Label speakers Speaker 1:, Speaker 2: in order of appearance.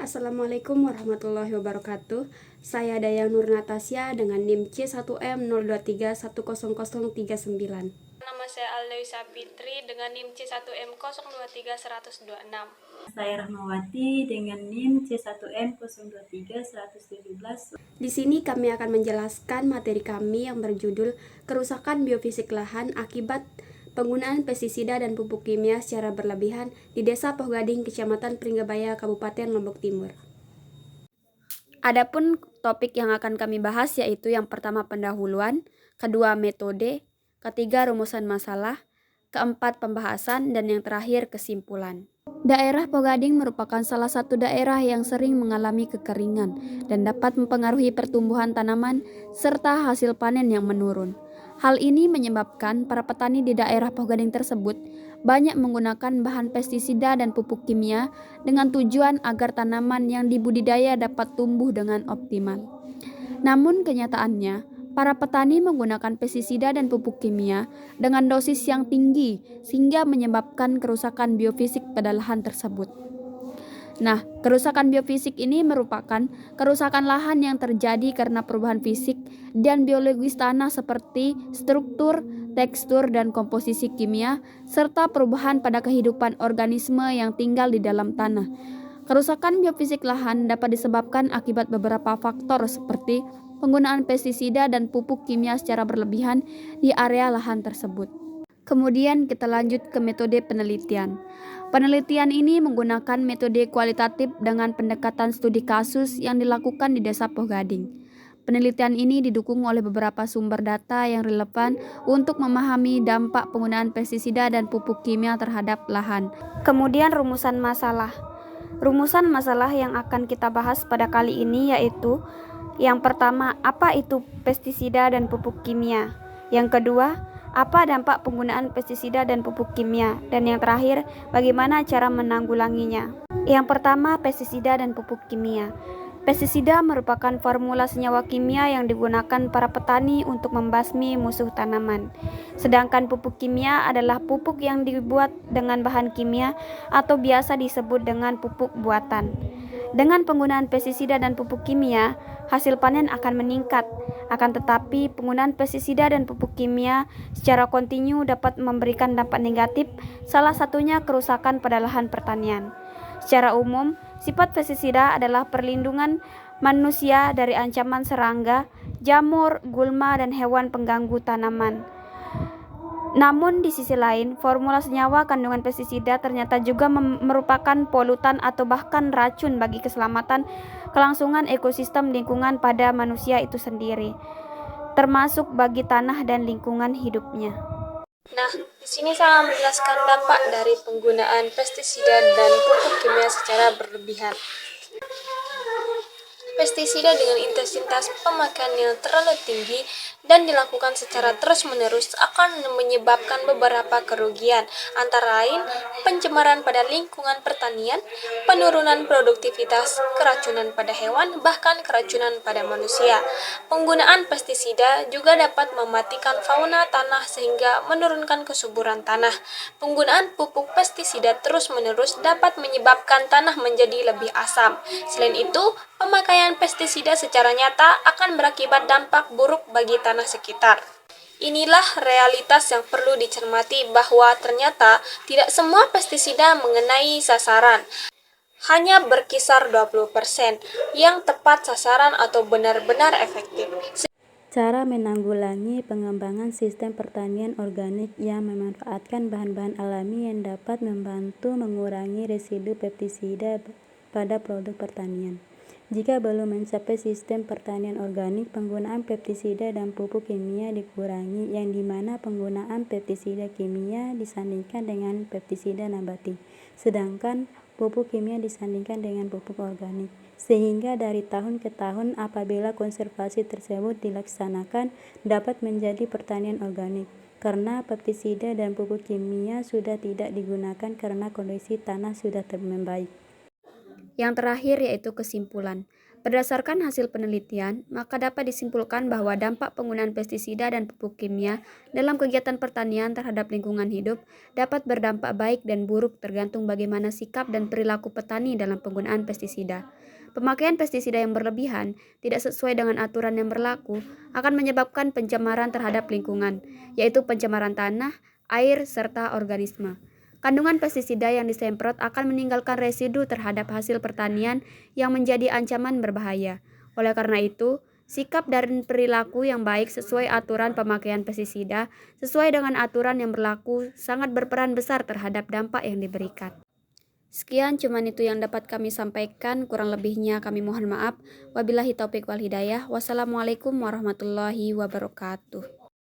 Speaker 1: Assalamualaikum warahmatullahi wabarakatuh. Saya Dayang Nur Natasya dengan NIM C1M02310039.
Speaker 2: Nama saya Aldeisa Fitri dengan NIM C1M023126.
Speaker 3: Saya Rahmawati dengan NIM C1M023117.
Speaker 1: Di sini kami akan menjelaskan materi kami yang berjudul kerusakan biofisik lahan akibat penggunaan pestisida dan pupuk kimia secara berlebihan di Desa Pohgading, Kecamatan Pringgabaya, Kabupaten Lombok Timur. Adapun topik yang akan kami bahas yaitu yang pertama pendahuluan, kedua metode, ketiga rumusan masalah, keempat pembahasan, dan yang terakhir kesimpulan. Daerah Pohgading merupakan salah satu daerah yang sering mengalami kekeringan dan dapat mempengaruhi pertumbuhan tanaman serta hasil panen yang menurun. Hal ini menyebabkan para petani di daerah Pohgading tersebut banyak menggunakan bahan pestisida dan pupuk kimia dengan tujuan agar tanaman yang dibudidaya dapat tumbuh dengan optimal. Namun kenyataannya, para petani menggunakan pestisida dan pupuk kimia dengan dosis yang tinggi sehingga menyebabkan kerusakan biofisik pada lahan tersebut. Nah, kerusakan biofisik ini merupakan kerusakan lahan yang terjadi karena perubahan fisik dan biologis tanah seperti struktur, tekstur, dan komposisi kimia, serta perubahan pada kehidupan organisme yang tinggal di dalam tanah. Kerusakan biofisik lahan dapat disebabkan akibat beberapa faktor seperti penggunaan pestisida dan pupuk kimia secara berlebihan di area lahan tersebut. Kemudian kita lanjut ke metode penelitian. Penelitian ini menggunakan metode kualitatif dengan pendekatan studi kasus yang dilakukan di Desa Pohgading. Penelitian ini didukung oleh beberapa sumber data yang relevan untuk memahami dampak penggunaan pestisida dan pupuk kimia terhadap lahan. Kemudian rumusan masalah. Rumusan masalah yang akan kita bahas pada kali ini yaitu yang pertama, apa itu pestisida dan pupuk kimia? Yang kedua, apa dampak penggunaan pestisida dan pupuk kimia? Dan yang terakhir, bagaimana cara menanggulanginya? Yang pertama, pestisida dan pupuk kimia. Pestisida merupakan formula senyawa kimia yang digunakan para petani untuk membasmi musuh tanaman. Sedangkan pupuk kimia adalah pupuk yang dibuat dengan bahan kimia atau biasa disebut dengan pupuk buatan. Dengan penggunaan pestisida dan pupuk kimia, hasil panen akan meningkat. Akan tetapi, penggunaan pestisida dan pupuk kimia secara kontinu dapat memberikan dampak negatif, salah satunya kerusakan pada lahan pertanian. Secara umum, sifat pestisida adalah perlindungan manusia dari ancaman serangga, jamur, gulma, dan hewan pengganggu tanaman. Namun di sisi lain, formula senyawa kandungan pestisida ternyata juga merupakan polutan atau bahkan racun bagi keselamatan kelangsungan ekosistem lingkungan pada manusia itu sendiri, termasuk bagi tanah dan lingkungan hidupnya.
Speaker 2: Nah, di sini saya menjelaskan dampak dari penggunaan pestisida dan pupuk kimia secara berlebihan. Pestisida dengan intensitas pemakaian yang terlalu tinggi dan dilakukan secara terus-menerus akan menyebabkan beberapa kerugian, antara lain pencemaran pada lingkungan pertanian, penurunan produktivitas, keracunan pada hewan, bahkan keracunan pada manusia. Penggunaan pestisida juga dapat mematikan fauna tanah sehingga menurunkan kesuburan tanah. Penggunaan pupuk pestisida terus-menerus dapat menyebabkan tanah menjadi lebih asam. Selain itu, pemakaian pestisida secara nyata akan berakibat dampak buruk bagi tanah sekitar. Inilah realitas yang perlu dicermati bahwa ternyata tidak semua pestisida mengenai sasaran. Hanya berkisar 20% yang tepat sasaran atau benar-benar efektif.
Speaker 3: Cara menanggulangi pengembangan sistem pertanian organik yang memanfaatkan bahan-bahan alami yang dapat membantu mengurangi residu pestisida pada produk pertanian. Jika belum mencapai sistem pertanian organik, penggunaan pestisida dan pupuk kimia dikurangi, yang dimana penggunaan pestisida kimia disandingkan dengan pestisida nabati, sedangkan pupuk kimia disandingkan dengan pupuk organik. Sehingga dari tahun ke tahun apabila konservasi tersebut dilaksanakan dapat menjadi pertanian organik, karena pestisida dan pupuk kimia sudah tidak digunakan karena kondisi tanah sudah membaik.
Speaker 1: Yang terakhir yaitu kesimpulan. Berdasarkan hasil penelitian, maka dapat disimpulkan bahwa dampak penggunaan pestisida dan pupuk kimia dalam kegiatan pertanian terhadap lingkungan hidup dapat berdampak baik dan buruk tergantung bagaimana sikap dan perilaku petani dalam penggunaan pestisida. Pemakaian pestisida yang berlebihan, tidak sesuai dengan aturan yang berlaku, akan menyebabkan pencemaran terhadap lingkungan, yaitu pencemaran tanah, air, serta organisme. Kandungan pestisida yang disemprot akan meninggalkan residu terhadap hasil pertanian yang menjadi ancaman berbahaya. Oleh karena itu, sikap dan perilaku yang baik sesuai aturan pemakaian pestisida sesuai dengan aturan yang berlaku sangat berperan besar terhadap dampak yang diberikan. Sekian cuman itu yang dapat kami sampaikan, kurang lebihnya kami mohon maaf. Wabillahi taufik wal hidayah. Wassalamualaikum warahmatullahi wabarakatuh.